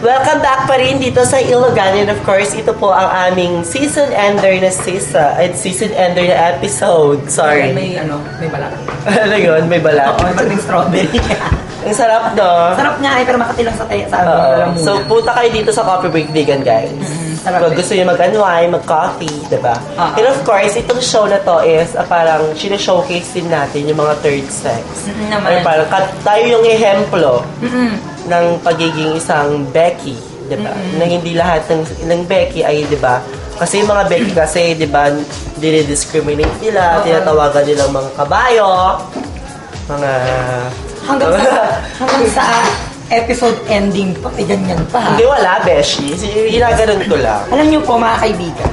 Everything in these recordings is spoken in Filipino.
Welcome back pa rin dito sa Ilogan. And of course, ito po ang aming season ender na season ender na episode. Sorry. May balat. Ano yun? May balat? Oo, may bating strawberry. Ang sarap, no? Sarap nga pero makatilang sa tayo sa amin. So, punta kayo dito sa Coffee Break Vegan, guys. Sarap Kung gusto nyo mag-unwind, mag-coffee, diba? And of course, itong show na to is parang showcase din natin yung mga third sex. Ay, parang tayo yung ehemplo ng pagiging isang Becky, diba? Na hindi lahat ng Becky ay, diba? Kasi yung mga Becky kasi, diba, dinidiscriminate nila, tinatawagan nilang mga kabayo, mga... Hanggang sa episode ending pa, ganyan pa. Hindi, wala, Beshi. Ginaganon ko lang. Alam niyo po, mga kaibigan,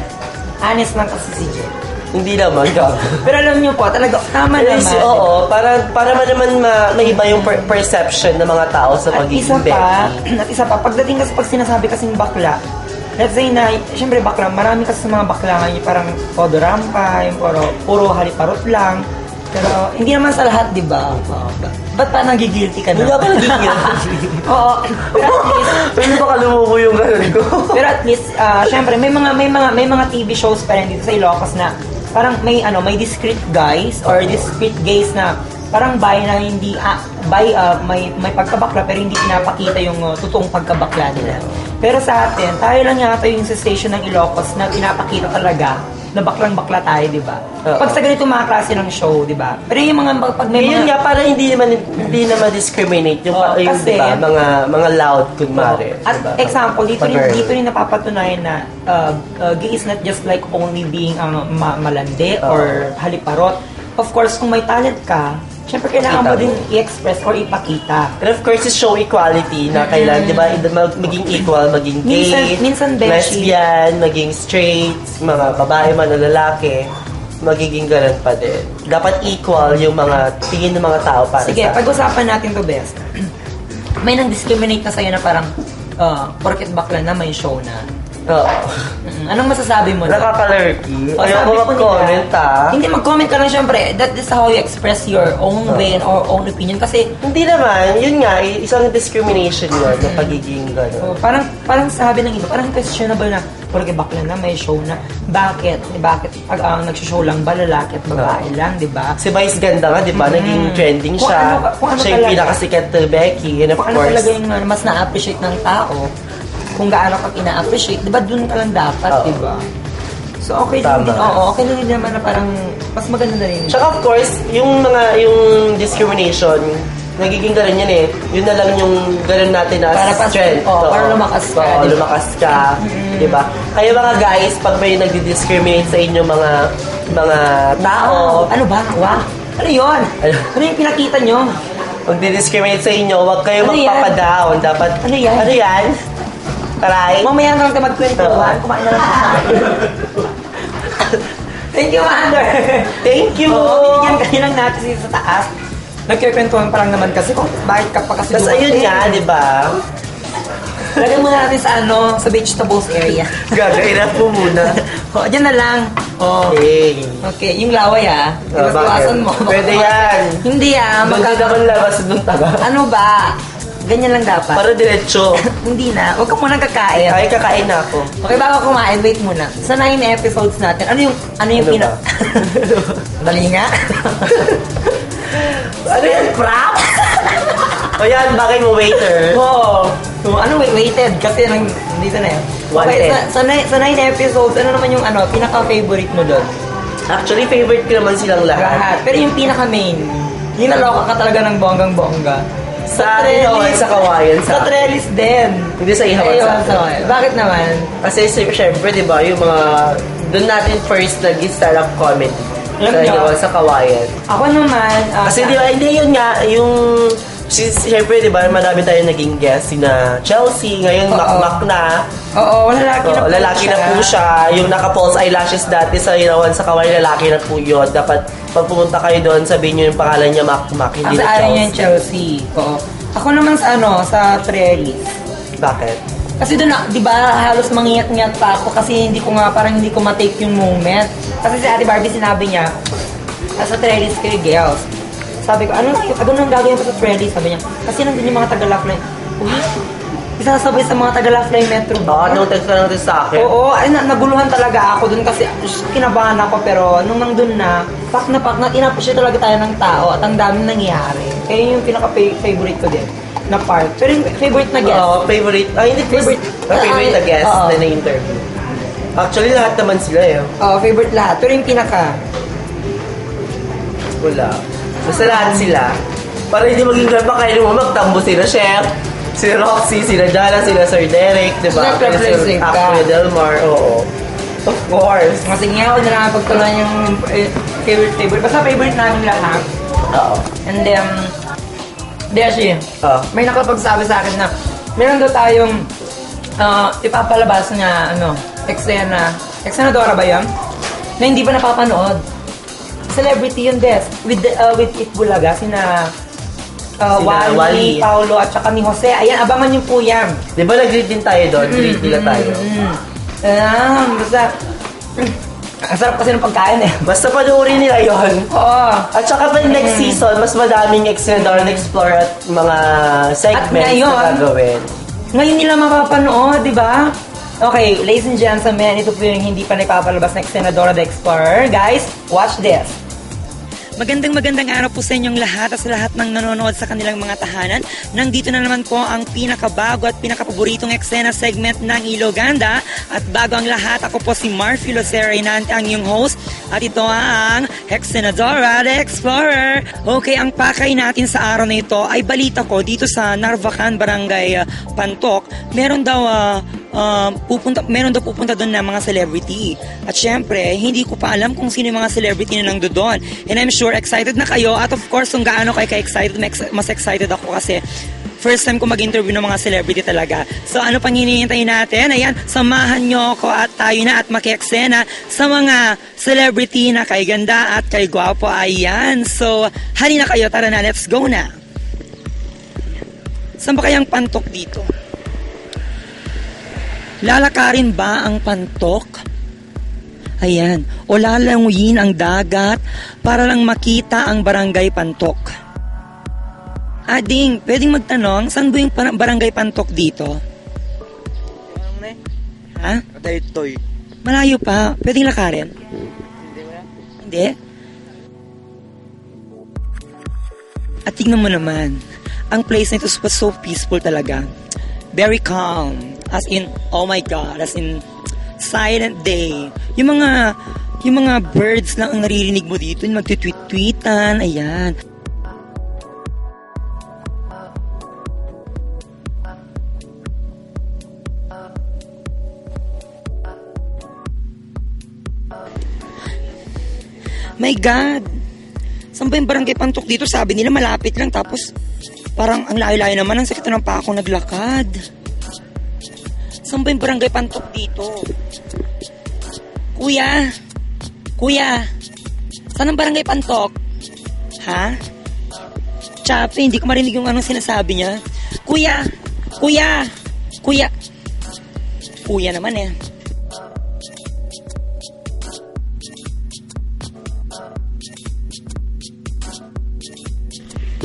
honest lang kasi si Jen. Hindi naman, gago. Pero alam niyo po, talaga, tama naman. Oo, para naman maiba yung perception ng mga tao sa pagiging Becky. At isa pa, pagdating kasi pag sinasabi kasing bakla, let's say na, syempre bakla, marami kasi sa mga bakla ngayon, parang todo rampa, yung puro haliparot lang. Pero hindi naman sa lahat, di ba? Ba't pa nagigilty ka na? Hindi ako nagigilty. Oo. Pero at least, Pwede ba kalumubo yung gano'n ko? pero at least, syempre, may mga TV shows pa rin dito sa Ilocos na parang may discreet guys or discreet gays na parang na hindi may pagkabakla pero hindi pinapakita yung totoong pagkabakla nila. Pero sa atin, tayo lang yata yung sa station ng Ilocos na pinapakita talaga na baklang-bakla tayo, di ba? Pag sa ganito mga klase ng show, di ba? Pero yung mga pag may Yun mga nga, para hindi na ma-discriminate yung, kasi, diba, mga loud, kunwari. At diba? example, dito rin napapatunayan na gay is not just like only being malandi or haliparot. Of course, kung may talent ka, syempre kailangan mo din i-express or ipakita. And of course, is show equality na kailangan, di ba, maging equal, maging gay, minsan lesbian, maging straight, mga babae man o lalaki, magiging ganun pa din. Dapat equal yung mga tingin ng mga tao para Sige, sa... pag-usapan natin to, best. May nang discriminate na sa'yo na parang porket bakla na may show na. Oo. Anong masasabi mo na? Nakaka-lurky. O, Ayaw sabi ko po mag-comment, nila, Hindi, mag-comment ka lang syempre. That is how you express your own way or own opinion. Kasi, Hindi naman, yun nga, isang discrimination yun, na pagiging gano'n. parang sabi ng iba, parang questionable na, porque bakla na, may show na. Bakit? Bakit? Pag nagsishow lang ba, lalaki at babae lang, di ba? Si Vice ganda nga, di ba? Naging trending siya. Kung ano Siya yung talaga. pinakasikat na Becky. And of Kung ano course, talaga yung mas na-appreciate ng tao, kung gaano ka ina-appreciate, di ba dun ka lang dapat, di ba? So, okay lang din. Oo, okay lang din naman na parang mas maganda na rin. tsaka of course, yung discrimination, nagiging gano'n yan eh. Yun na lang yung gano'n natin na Para strength. para lumakas ka. Oo, lumakas ka. Diba? Kaya mga guys, pag may nagdi-discriminate sa inyo mga tao, Ano ba? Wow! Ano yun? Ano? Ano yung pinakita nyo? magdi-discriminate sa inyo, huwag kayo Ano yan? magpapadown. Dapat, Ano yan? Ano yan? Taray? Mamaya lang tayo magkwentuhan. Kumain na lang tayo. Thank you, Mother! Thank you! Binigyan kayo lang natin sa taas. Nagkikwentuhan pa lang naman kasi kung bakit ka pa kasi Tapos ayun nga, di ba? Lagyan muna natin sa vegetables area. Gagawin po muna. Dyan na lang. Okay. Okay, yung laway Iwas-iwasan mo. Pwede yan. Hindi Doon din naman labas doon taga. Ano ba? Ganyan lang dapat. Para diretso. Hindi na. Huwag ka munang kakain. Ay, kakain na ako. Okay, bago kumain, wait muna. Sa 9 episodes natin, ano yung Ano ba? Dali nga. Ano yan? Crap! O yan, bakit mo waiter? Oo. So, ano waited? Kasi dito na yun. Okay, Wanted. sa 9 episodes, ano naman yung pinaka-favorite mo doon? Actually, favorite ko naman silang lahat. Lahat. Pero yung pinaka-main, yung naloka ka talaga ng bonggang-bongga. Sa Ihawan, sa Kawayan. Sa Trellis din. Hindi sa Ihawan, sa Kawayan. Bakit naman? Kasi syempre, di ba, yung mga... Doon natin first nag-start up comedy. Alam Sa niyo, Ihawan, sa Kawayan. Ako naman, Kasi di ba, hindi yun nga, yung... Siyempre, di ba, marami tayo naging guest. Sina Chelsea, ngayon Makmak na. Oo, lalaki na Lalaki na po siya. Yung naka-false eyelashes dati sa Irawan sa Kawayan, lalaki na po yun. Dapat, pag pumunta kayo doon, sabihin nyo yung pangalan niya Makmak, hindi na Sa Chelsea. yung Chelsea. Oo. Ako naman sa Trellis. Bakit? Kasi doon, di ba, halos mangiyak-ngiyak pa ako kasi parang hindi ko matake yung moment. Kasi si Ate Barbie sinabi niya, sa Trellis kayo, girls. Sabi ko, ano nang gagawin pa sa Trellis? Sabi niya, kasi nandun yung mga Tagalog na, what? isasabay sa mga taga-Fly Metro Oo, ba? nung text ka lang sa akin. Oo, ay, naguluhan talaga ako dun kasi kinabahan ako pero nung nandun na, pak na in-appreciate talaga tayo ng tao at ang daming nangyayari. Kaya yung pinaka-favorite ko din na part. Pero yung favorite na guest. Oo, favorite. Ay, hindi Favorite. favorite na guest Oo. na na-interview. Actually, lahat naman sila eh. Oo, favorite lahat. Pero yung pinaka. Wala. Basta lahat sila. Para hindi maging ganda kayo mo magtambo sila, Chef. Si Roxy, sila Jana, sila Sir Derek, di ba? Siyempre, blessing ka. Kuya Delmar, oo. Of course. Kasi nga ako na lang pagtuloy yung favorite. Basta favorite namin lahat. Oo. And then, Deshi, may nakapagsabi sa akin na meron daw tayong ipapalabas na Eksenadora ba yan? Na hindi pa napapanood. Celebrity yun, Des. With Itbulaga, sina Wally, Paolo, at saka ni Jose. Ayan, abangan niyo po yan. Di ba nag-greet din tayo doon? Greet nila tayo. Basta, ang sarap kasi ng pagkain eh. Basta panoorin nila yon. Oo. At saka pa next season, mas madaming Extendor Explore at mga segments na gagawin. Ngayon nila mapapanood, di ba? Okay, ladies and gentlemen, ito po yung hindi pa napapalabas na Extendora the Explorer. Guys, watch this. Magandang araw po sa inyong lahat at sa lahat ng nanonood sa kanilang mga tahanan. Nandito na naman po ang pinakabago at pinakapaboritong eksena segment ng Iloganda. At bago ang lahat, ako po si Marfy Lucero Inante, ang iyong host. At ito ang Exenadora the Explorer. Okay, ang pakay natin sa araw na ito ay balita ko dito sa Narvacan, Barangay Pantok. Meron daw pupunta doon na mga celebrity. At syempre, hindi ko pa alam kung sino yung mga celebrity na nando doon. And I'm sure excited na kayo. At of course, kung gaano kayo ka-excited, mas excited ako kasi first time ko mag-interview ng mga celebrity talaga. So ano pang hinihintay natin? Ayan, samahan nyo ako at tayo na at makieksena sa mga celebrity na kay ganda at kay gwapo. Ayan, so halina kayo, tara na, let's go na. Saan ba kayang Pantok dito? Lalakarin ba ang Pantok? Ayan, o lalanguyin ang dagat para lang makita ang Barangay Pantok. Ading, pwedeng magtanong, saan ba yung Barangay Pantok dito? Ha? Daytoy. Malayo pa, pwedeng lakarin? Hindi? At tignan mo naman, ang place na ito was so peaceful talaga. Very calm. As in, oh my God, as in, silent day. Yung mga birds lang ang naririnig mo dito, yung magtitweet-tweetan, ayan. My God! Saan ba yung Barangay Pantok dito? Sabi nila malapit lang, tapos parang ang layo-layo naman, ang sakit na ng pa ako naglakad. Saan ba yung Barangay Pantok dito? Kuya! Kuya! Saan ang Barangay Pantok? Ha? Chape, hindi ko marinig yung anong sinasabi niya. Kuya! Kuya! Kuya! Kuya naman eh.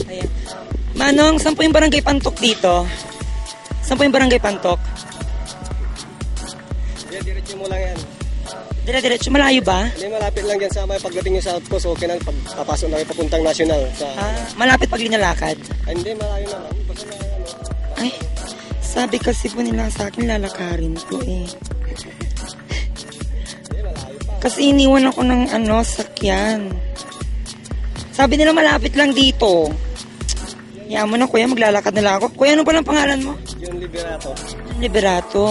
Ayan. Manong, saan po yung Barangay Pantok dito? Saan po yung Barangay Pantok? Diretso mo lang yan. Dire-diretso, malayo ba? Hindi, malapit lang yan sa may pagdating nyo sa outpost. Okay na, papasok na kayo papuntang national. Malapit pag linalakad? Ay, hindi, malayo naman. Basta na, Ay, sabi kasi po nila sa akin lalakarin ko eh. Kasi iniwan ako ng sakyan. Sabi nila malapit lang dito. Yaman na kuya, maglalakad na lang ako. Kuya, ano palang pangalan mo? yung Liberato. Liberato.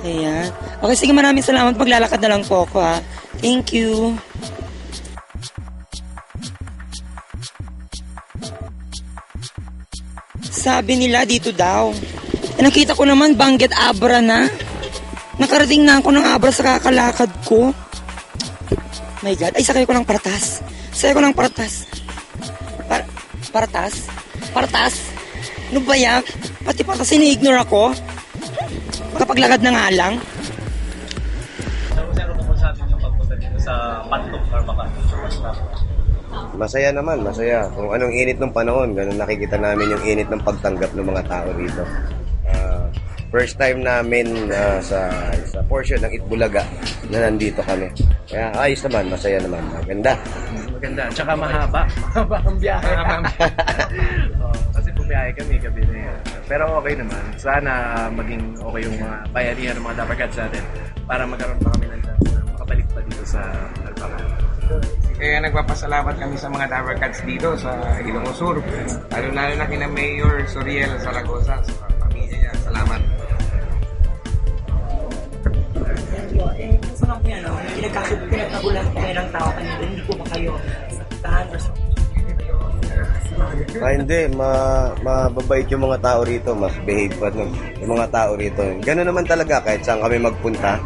Ayan. Okay, sige, maraming salamat. Maglalakad na lang po ako ha. Thank you. Sabi nila dito daw. Nakita ko naman, Banggit Abra na. Nakarating na ako ng Abra sa kakalakad ko. My God. Ay, sakay ko ng paratas. Sakay ko ng paratas. Paratas? Paratas? Ano ba yan? Pati paratas, ini-ignore ako. Makapaglakad na nga lang. Masaya naman, masaya. Kung anong init ng panahon, ganun nakikita namin yung init ng pagtanggap ng mga tao dito. First time namin sa portion ng Itbulaga na nandito kami. Kaya ayos naman, masaya naman. Maganda. Maganda. Tsaka mahaba. Mahaba ang biyahe. Kasi bumiyahe kami gabi na yan. Pero okay naman. Sana maging okay yung mga bayanihan ng mga Dabarkads natin para magkaroon pa kami ng chance na makabalik pa dito sa Alpacan. Kaya nagpapasalamat kami sa mga Dabarkads dito sa Ilocos Sur. Lalo-lalo na kina Mayor Soriel Zaragoza sa pamilya niya. Salamat. Gusto lang po yan, no? Pinagkagulan po kayo ng tao kanina, hindi po ba kayo saktahan or Hindi, mababait yung mga tao rito, mas behave pa nun. Yung mga tao rito. Gano'n naman talaga kahit saan kami magpunta.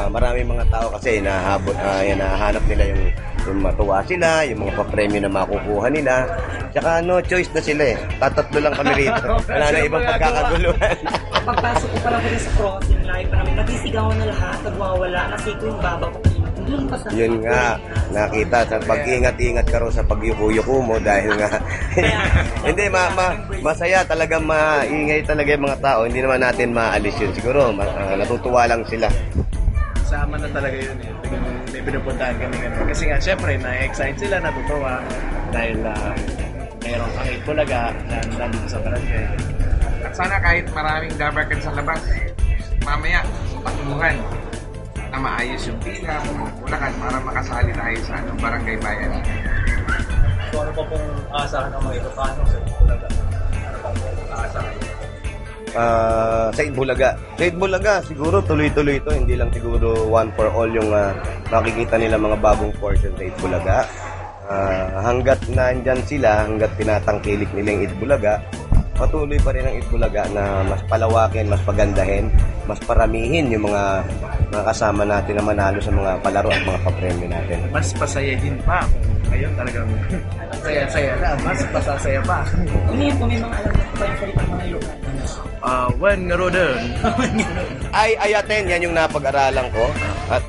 Maraming mga tao kasi nahanap nila yung matuwa sila, yung mga papremyo na makukuha nila. Tsaka no choice na sila eh. Tatatlo lang kami rito. Wala na ibang pagkakaguluhan. pagpasok ko pa lang po sa crossing live pa namin, natisigawan na lahat, nagwawala, nasiko yung baba ko. Doon pa sa Yun nga, nakita sa pag-ingat-ingat ka rin sa pagyuko-yuko mo dahil nga hindi, masaya talaga, maingay talaga yung mga tao. Hindi naman natin maalis yun. Siguro, natutuwa lang sila. Sama na talaga yun eh. May pinupuntahan kami ganun. Kasi nga, syempre, na-excite sila, natutuwa. Dahil mayroong kang Itbulaga na nandito sa barangay. At sana kahit maraming Dabarkads sa labas, mamaya patunguhan na maayos yung pila, Bulacan para makasali tayo sa barangay bayan. So ano pa pong aasahan ng mga Ilocano sa Itbulaga? Ano pa pong aasahan? Sa Itbulaga. Sa Itbulaga, siguro tuloy-tuloy ito. Hindi lang siguro one for all yung makikita nila mga bagong portion sa Itbulaga. Hanggat nandyan sila, hanggat tinatangkilik nila yung Itbulaga, patuloy pa rin ang Itbulaga na mas palawakin, mas pagandahin, mas paramihin yung mga kasama natin na manalo sa mga palaro at mga papremyo natin. Mas pasayahin pa. Ngayon talagang saya-saya na. Mas pasasaya pa. Ngayon po may mga alam na po yung salita ng mga Ilocano. Wen nga roden. Ay, ayaten, yan yung napag-aralan ko. At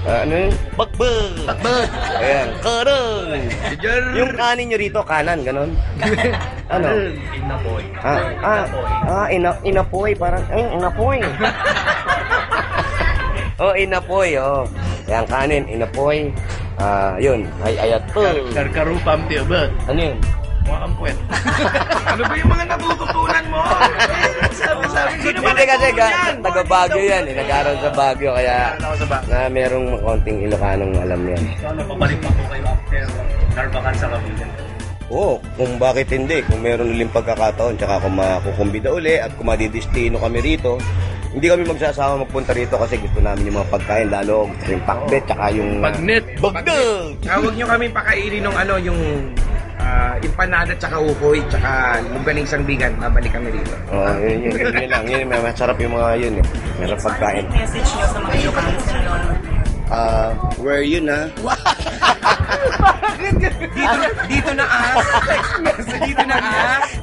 ano yun? Bakbag! Bakbag! Ayan, karang! Yung kanin nyo rito, kanan, ganon. Ano? Inapoy. Inapoy, parang, inapoy. Inapoy, Yan, kanin, inapoy. Yun, ay ayaten. Karkarupam tiyabot. Ano yun? Wakampwet. Ano ba yung mga natututunan mo? Sabi, sino ba Hindi kasi taga Baguio yan, nag-aaral sa Baguio, kaya ako sa back? na merong konting Ilocanong alam yan. So ano, pabalik pa po kayo after Narbacan sa Cavite? Kung bakit hindi, kung meron uling pagkakataon, tsaka kung makukumbida uli at kung madidistino kami rito, hindi kami magsasawa magpunta rito kasi gusto namin yung mga pagkain, lalo gusto yung pakbet, tsaka yung Pagnet! bagdang! Huwag nyo kami pakainin ng yung empanada tsaka ukoy tsaka luganing sangbigan. Babalik kami rito. Yun lang, yun, masarap yung mga yun eh. Meron pagkain. Message nyo sa mga Ilocano sa nanonood. Where yun ha? Dito na Dito na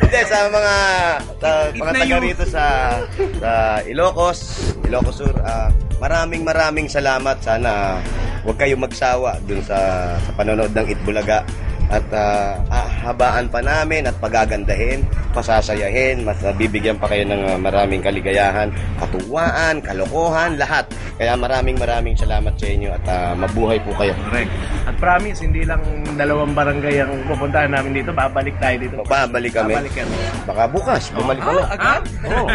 Hindi, sa mga taga rito sa Ilocos Sur, maraming salamat. Sana huwag kayong magsawa dun sa panonood ng Itbulaga. At habaan pa namin at pagagandahin, pasasayahin, mas bibigyan pa kayo ng maraming kaligayahan, katuwaan, kalokohan, lahat. Kaya maraming salamat sa inyo at mabuhay po kayo. Correct. At promise, hindi lang dalawang barangay ang pupuntahan namin dito. Babalik tayo dito. Babalik kami. Babalik kami. Baka bukas, bumalik kami. Agad? Oo.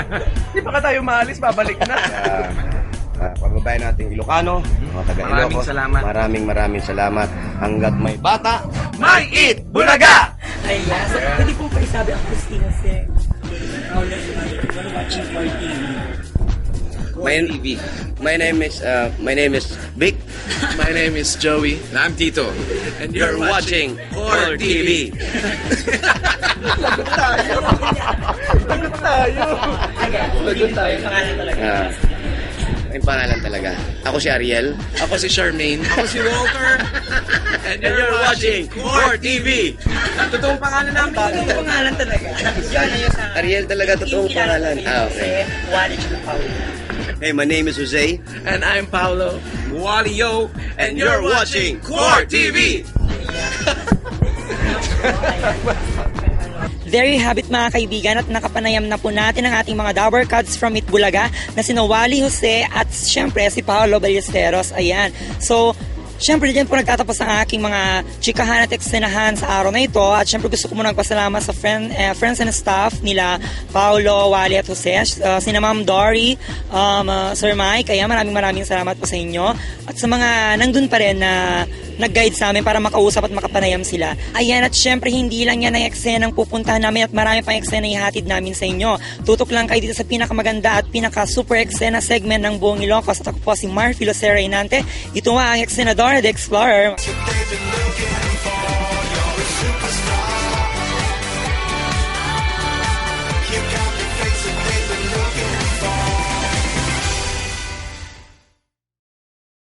Hindi pa ka tayo maalis, babalik na. Pagbabayan natin Ilocano, mga taga Ilocos. Maraming salamat. Hanggat may bata, may Itbulaga! Ayan. So, pwede pong paisabi ang Christina Sir. Watching for TV. My name is Vic. My name is Joey. And I'm Tito. And you're watching Core TV. Lagot tayo. Pangalan talaga. Yung pangalan talaga. Ako si Ariel. Ako si Charmaine. Ako si Walter. And you're watching Core TV. Totoong pangalan namin. Totoong pangalan talaga. Yan na yun sa... Ariel talaga, totoong pangalan. Okay. Wally tsaka Paulo. Hey, my name is Jose. And I'm Paolo. Walio. And you're watching Core TV. There you have it mga kaibigan, at nakapanayam na po natin ang ating mga Dabber Cats from Itbulaga na sina Wally Jose at syempre si Paolo Ballesteros. Ayan. So, syempre dyan po nagtatapos ang aking mga chikahan at eksenahan sa araw na ito, at syempre gusto ko muna magpasalamat sa friends and staff nila Paolo, Wally at Jose, sina Ma'am Dory, Sir Mike. Kaya maraming salamat po sa inyo at sa mga nandun pa rin na nag-guide sa amin para makausap at makapanayam sila. Ayan, at syempre hindi lang yan ang eksenang pupuntahan namin at marami pang eksena ihatid namin sa inyo. Tutok lang kayo dito sa pinakamaganda at pinaka-super eksena segment ng buong Ilocos. At ako po si Marfilo Sera Inante. Ito nga ang Eksenadora the Explorer.